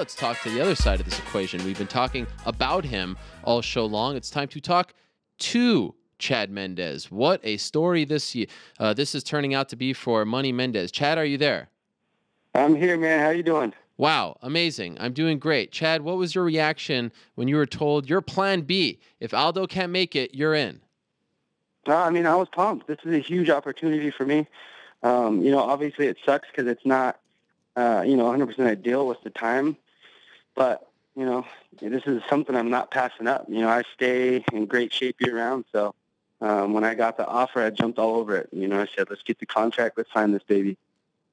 let's talk to the other side of this equation. We've been talking about him all show long. It's time to talk to Chad Mendes. What a story this is turning out to be for Money Mendes. Chad, are you there? I'm here, man. How you doing? Wow, amazing. I'm doing great. Chad, what was your reaction when you were told your plan B? If Aldo can't make it, you're in. I was pumped. This is a huge opportunity for me. Obviously it sucks because it's not, 100% ideal with the time. But, this is something I'm not passing up. I stay in great shape year-round. So when I got the offer, I jumped all over it. I said, let's get the contract. Let's sign this baby.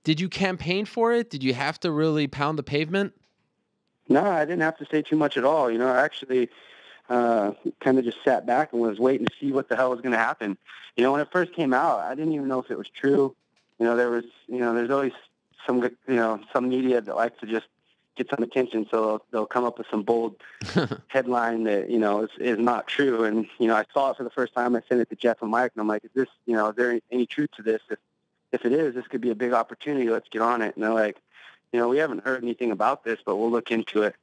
Did you campaign for it? Did you have to really pound the pavement? No, I didn't have to say too much at all. I actually kind of just sat back and was waiting to see what the hell was going to happen. When it first came out, I didn't even know if it was true. There's always some media that likes to just get some attention, so they'll come up with some bold headline that, is not true. And, I saw it for the first time. I sent it to Jeff and Mike, and I'm like, is there any truth to this? If it is, this could be a big opportunity. Let's get on it. And they're like, we haven't heard anything about this, but we'll look into it.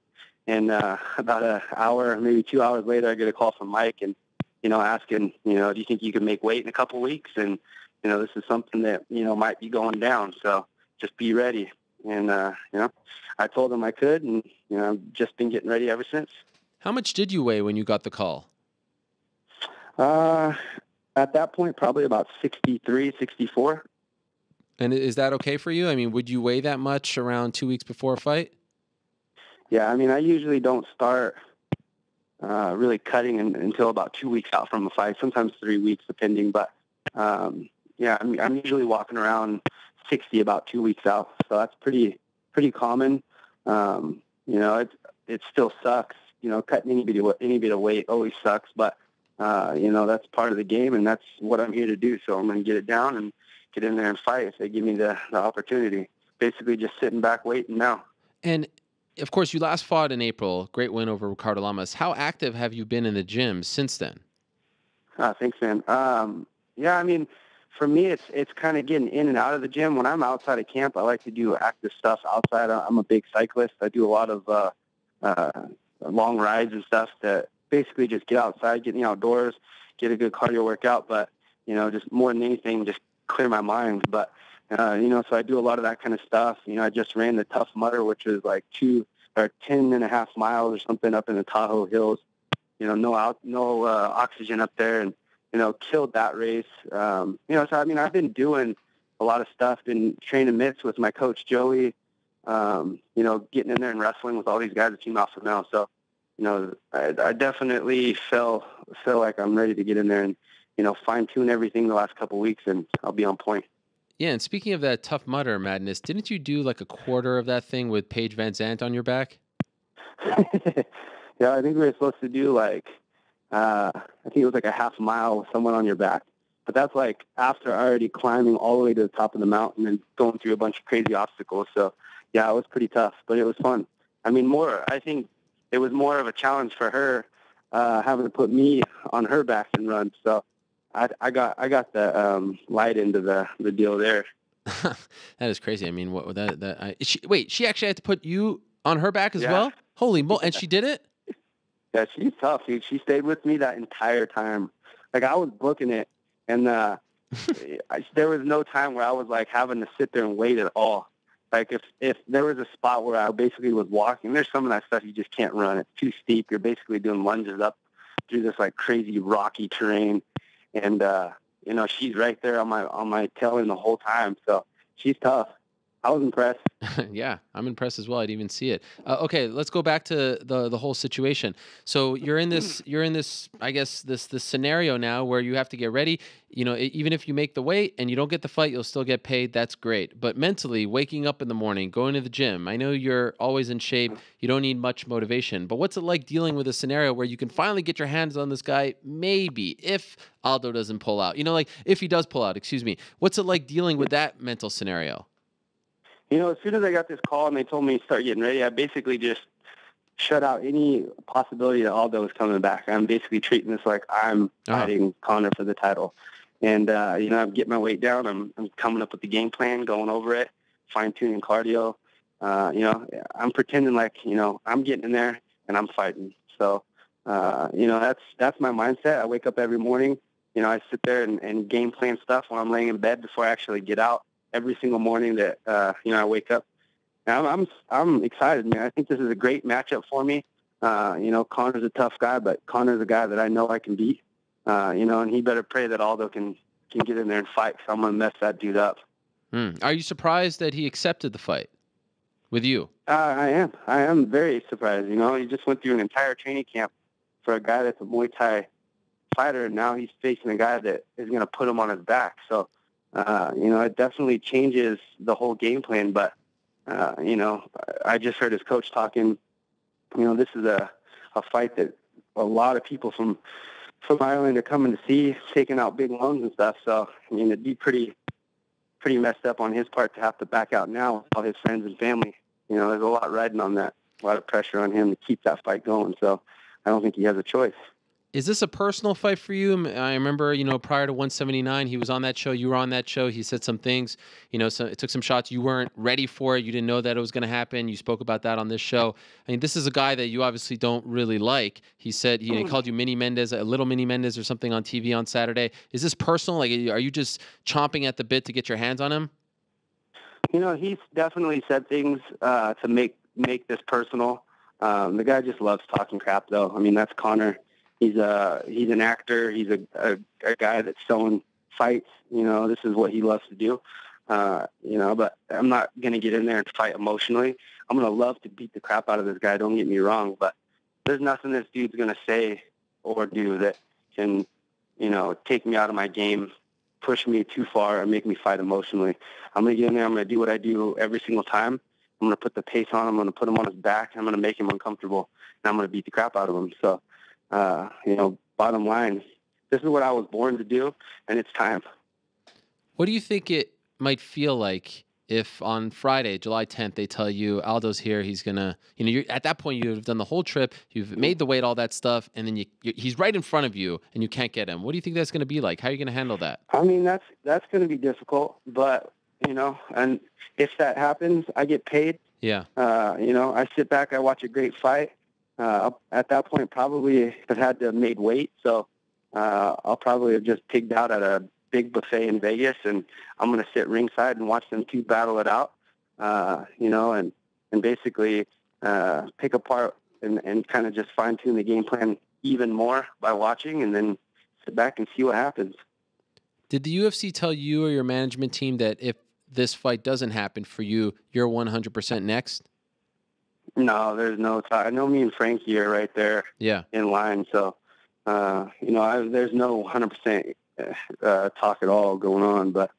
And about an hour, maybe 2 hours later, I get a call from Mike and, asking, do you think you can make weight in a couple of weeks? And, this is something that, might be going down. So just be ready. And, I told him I could, and, I've just been getting ready ever since. How much did you weigh when you got the call? At that point, probably about 63, 64. And is that okay for you? I mean, would you weigh that much around 2 weeks before a fight? Yeah, I usually don't start really cutting until about 2 weeks out from a fight, sometimes 3 weeks, depending. But, I'm usually walking around 60 about 2 weeks out. So that's pretty common. It still sucks. Cutting any bit of weight always sucks. But, that's part of the game, and that's what I'm here to do. So I'm going to get it down and get in there and fight if they give me the opportunity. Basically just sitting back waiting now. And, of course, you last fought in April. Great win over Ricardo Lamas. How active have you been in the gym since then? Thanks, man. For me, it's kind of getting in and out of the gym. When I'm outside of camp, I like to do active stuff outside. I'm a big cyclist. I do a lot of long rides and stuff that basically just get outside, get in the outdoors, get a good cardio workout. But, just more than anything, just clear my mind. But, so I do a lot of that kind of stuff. I just ran the Tough Mudder, which is like 10 and a half miles or something up in the Tahoe Hills. No oxygen up there, and, killed that race. So, I've been doing a lot of stuff, been training mitts with my coach, Joey, getting in there and wrestling with all these guys that came out from now. So, I definitely feel like I'm ready to get in there and, fine tune everything the last couple of weeks, and I'll be on point. Yeah, and speaking of that Tough Mudder madness, didn't you do like a quarter of that thing with Paige Van Zandt on your back? Yeah, I think we were supposed to do I think it was like a half mile with someone on your back. But that's like after already climbing all the way to the top of the mountain and going through a bunch of crazy obstacles. So, yeah, it was pretty tough, but it was fun. I think it was more of a challenge for her having to put me on her back and run. So I got the light into the deal there. That is crazy. She actually had to put you on her back as well? Holy moly. And she did it? Yeah, she's tough, dude. She stayed with me that entire time. I was booking it, and there was no time where I was having to sit there and wait at all. If there was a spot where I basically was walking, there's some of that stuff you just can't run. It's too steep. You're basically doing lunges up through this crazy rocky terrain, and she's right there on my tail end the whole time. So she's tough. I was impressed. Yeah, I'm impressed as well. I didn't even see it. Okay, let's go back to the whole situation. So you're in this, I guess, this scenario now where you have to get ready. Even if you make the weight and you don't get the fight, you'll still get paid. That's great. But mentally, waking up in the morning, going to the gym, I know you're always in shape. You don't need much motivation. But what's it like dealing with a scenario where you can finally get your hands on this guy, maybe, if Aldo doesn't pull out? If he does pull out, excuse me. What's it like dealing with that mental scenario? As soon as I got this call and they told me to start getting ready, I basically just shut out any possibility that Aldo was coming back. I'm basically treating this like I'm fighting Conor for the title. And, I'm getting my weight down. I'm coming up with the game plan, going over it, fine-tuning cardio, you know, I'm pretending like, you know, I'm getting in there and I'm fighting. So, you know, that's my mindset. I wake up every morning, you know, I sit there and game plan stuff when I'm laying in bed before I actually get out every single morning that, you know, I wake up. And I'm excited, man. I think this is a great matchup for me. You know, Conor's a tough guy, but Conor's a guy that I know I can beat. You know, and he better pray that Aldo can get in there and fight, because I'm going to mess that dude up. Are you surprised that he accepted the fight with you? I am. I am very surprised. You know, he just went through an entire training camp for a guy that's a Muay Thai fighter, and now he's facing a guy that is going to put him on his back. So, you know, it definitely changes the whole game plan. But, you know, I just heard his coach talking. You know, this is a fight that a lot of people from Ireland are coming to see, taking out big loans and stuff. So, I mean, it'd be pretty messed up on his part to have to back out now with all his friends and family. You know, there's a lot riding on that, a lot of pressure on him to keep that fight going. So I don't think he has a choice. Is this a personal fight for you? I remember, you know, prior to 179, he was on that show. You were on that show. He said some things, you know, so it took some shots. You weren't ready for it. You didn't know that it was going to happen. You spoke about that on this show. I mean, this is a guy that you obviously don't really like. He said, he called you Mini Mendes, a little Mini Mendes or something on TV on Saturday. Is this personal? Like, are you just chomping at the bit to get your hands on him? You know, he's definitely said things to make this personal. The guy just loves talking crap, though. I mean, that's Conor. He's an actor. He's a guy that's selling fights. You know, this is what he loves to do. You know, but I'm not going to get in there and fight emotionally. I'm going to love to beat the crap out of this guy. Don't get me wrong, but there's nothing this dude's going to say or do that can, you know, take me out of my game, push me too far, or make me fight emotionally. I'm going to get in there. I'm going to do what I do every single time. I'm going to put the pace on him. I'm going to put him on his back. I'm going to make him uncomfortable, and I'm going to beat the crap out of him. So, you know, bottom line, this is what I was born to do, and it's time. What do you think it might feel like if on Friday, July 10th, they tell you Aldo's here, he's going to, you know, at that point you've done the whole trip, you've made the weight, all that stuff, and then he's right in front of you and you can't get him. What do you think that's going to be like? How are you going to handle that? I mean, that's going to be difficult, but, you know, and if that happens, I get paid. Yeah. You know, I sit back, I watch a great fight. At that point, probably have had to have made weight, so I'll probably have just pigged out at a big buffet in Vegas, and I'm going to sit ringside and watch them two battle it out, you know, and basically pick apart and kind of just fine-tune the game plan even more by watching, and then sit back and see what happens. Did the UFC tell you or your management team that if this fight doesn't happen for you, you're 100% next? No, there's no talk. I know me and Frankie are right there in line, so, you know, there's no 100% talk at all going on, but,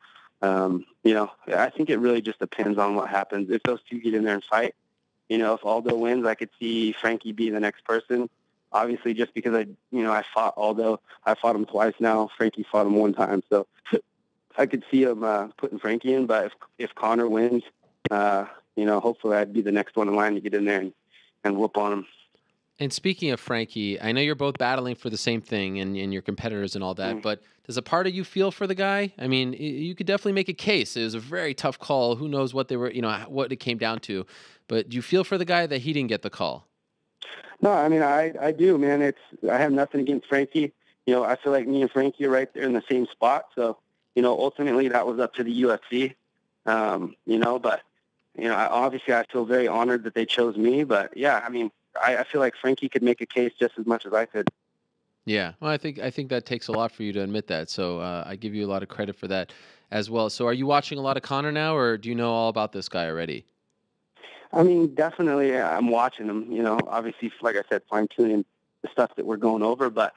you know, I think it really just depends on what happens. If those two get in there and fight, you know, if Aldo wins, I could see Frankie be the next person. Obviously, just because I fought Aldo, I fought him twice now. Frankie fought him one time, so I could see him putting Frankie in. But if Conor wins, you know, hopefully I'd be the next one in line to get in there and whoop on him. And speaking of Frankie, I know you're both battling for the same thing and your competitors and all that, but does a part of you feel for the guy? I mean, you could definitely make a case. It was a very tough call. Who knows what they were, you know, what it came down to. But do you feel for the guy that he didn't get the call? No, I mean, I do, man. I have nothing against Frankie. You know, I feel like me and Frankie are right there in the same spot. So, you know, ultimately that was up to the UFC, you know, but, you know, obviously I feel very honored that they chose me. But, yeah, I mean, I feel like Frankie could make a case just as much as I could. Yeah, well, I think that takes a lot for you to admit that. So I give you a lot of credit for that as well. So are you watching a lot of Conor now, or do you know all about this guy already? I mean, definitely I'm watching him, you know, obviously, like I said, fine-tuning the stuff that we're going over. But,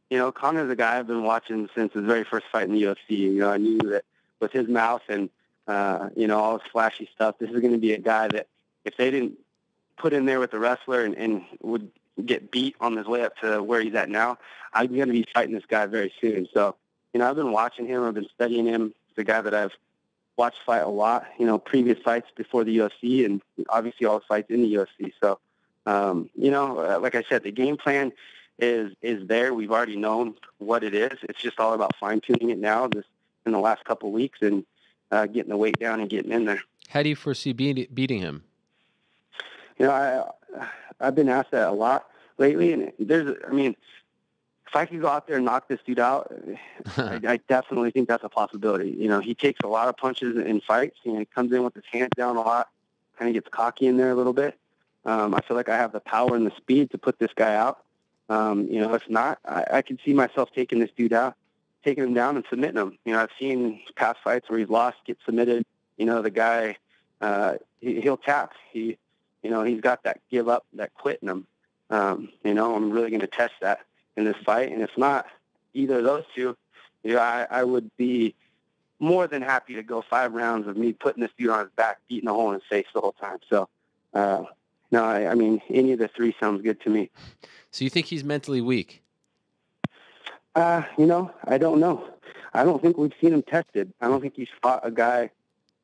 you know, Conor's a guy I've been watching since his very first fight in the UFC. You know, I knew that with his mouth and, you know, all his flashy stuff, this is going to be a guy that if they didn't put in there with the wrestler and would get beat on his way up to where he's at now, I'm going to be fighting this guy very soon. So, you know, I've been watching him. I've been studying him. He's a guy that I've watched fight a lot, you know, previous fights before the UFC and obviously all the fights in the UFC. So, you know, like I said, the game plan is there. We've already known what it is. It's just all about fine-tuning it now this in the last couple of weeks and getting the weight down and getting in there. How do you foresee beating him? You know, I've been asked that a lot lately, and I mean, if I could go out there and knock this dude out, I definitely think that's a possibility. You know, he takes a lot of punches in fights. You know, he comes in with his hands down a lot, kind of gets cocky in there a little bit. I feel like I have the power and the speed to put this guy out. You know, if not, I could see myself taking this dude out, taking him down and submitting him. You know, I've seen past fights where he's lost, get submitted. You know, the guy, he'll tap. You know, he's got that give up, that quit in him. You know, I'm really going to test that in this fight. And if not either of those two, you know, I would be more than happy to go 5 rounds of me putting this dude on his back, beating a hole in his face the whole time. So, no, I mean, any of the 3 sounds good to me. So you think he's mentally weak? You know, I don't know. I don't think we've seen him tested. I don't think he's fought a guy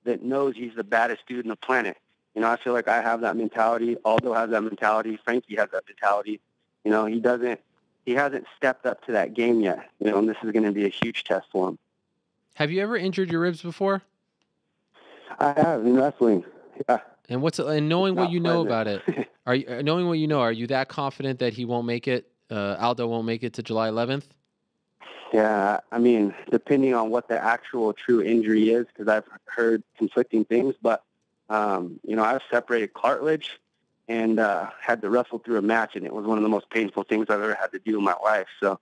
that knows he's the baddest dude on the planet. You know, I feel like I have that mentality. Aldo has that mentality. Frankie has that mentality. You know, he hasn't stepped up to that game yet. You know, and this is going to be a huge test for him. Have you ever injured your ribs before? I have in wrestling. Yeah. And knowing what you know pleasant. about it, knowing what you know, are you that confident that he won't make it? Aldo won't make it to July 11th? Yeah, I mean, depending on what the actual true injury is, because I've heard conflicting things, but, you know, I've separated cartilage and had to wrestle through a match, and it was one of the most painful things I've ever had to do in my life. So,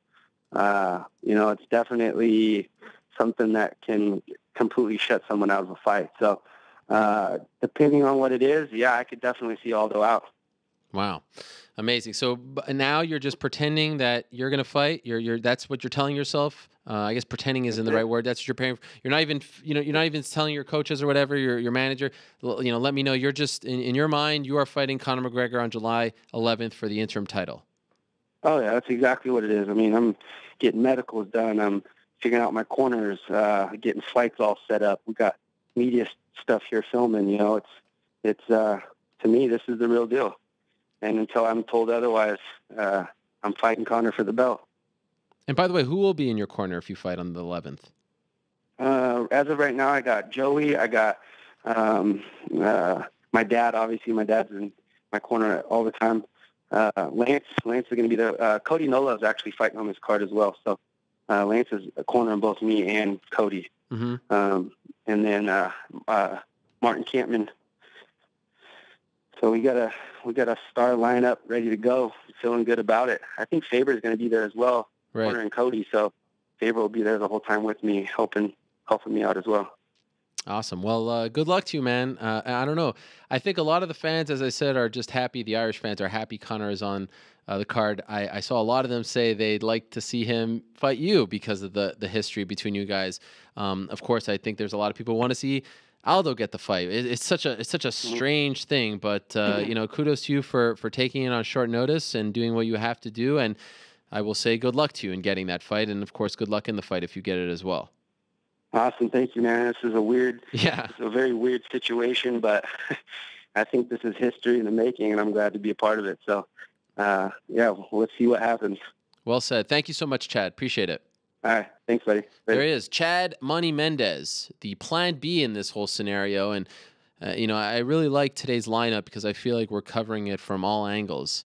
you know, it's definitely something that can completely shut someone out of a fight. So, depending on what it is, yeah, I could definitely see Aldo out. Wow. Amazing. So now you're just pretending that you're going to fight. That's what you're telling yourself. I guess pretending isn't the right word. That's what you're paying for. You're not even, you know, you're not even telling your coaches or whatever, your manager, you know, let me know. You're just in your mind, you are fighting Conor McGregor on July 11th for the interim title. Oh yeah, that's exactly what it is. I mean, I'm getting medicals done. I'm figuring out my corners, getting flights all set up. We got media stuff here filming. You know, it's to me, this is the real deal. And until I'm told otherwise, I'm fighting Conor for the belt. And by the way, who will be in your corner if you fight on the 11th? As of right now, I got Joey. I got my dad. Obviously, my dad's in my corner all the time. Lance is going to be there. Cody Nola is actually fighting on this card as well. So Lance is a corner in both me and Cody. Mm-hmm. And then Martin Campman. So we got a star lineup ready to go. Feeling good about it. I think Faber is going to be there as well, Right. cornering Cody. So Faber will be there the whole time with me, helping me out as well. Awesome. Well, good luck to you, man. I don't know. I think a lot of the fans, as I said, are just happy. The Irish fans are happy Conor is on the card. I saw a lot of them say they'd like to see him fight you because of the history between you guys. Of course, I think there's a lot of people who want to see Aldo get the fight. It's such a strange thing, but you know, kudos to you for taking it on short notice and doing what you have to do. And I will say good luck to you in getting that fight, and of course, good luck in the fight if you get it as well. Awesome. Thank you, man. This is Yeah. it's a very weird situation, but I think this is history in the making, and I'm glad to be a part of it. So, yeah, let's see what happens. Well said. Thank you so much, Chad. Appreciate it. All right. Thanks, buddy. There he is, Chad Money Mendes, the plan B in this whole scenario. And, you know, I really like today's lineup because I feel like we're covering it from all angles.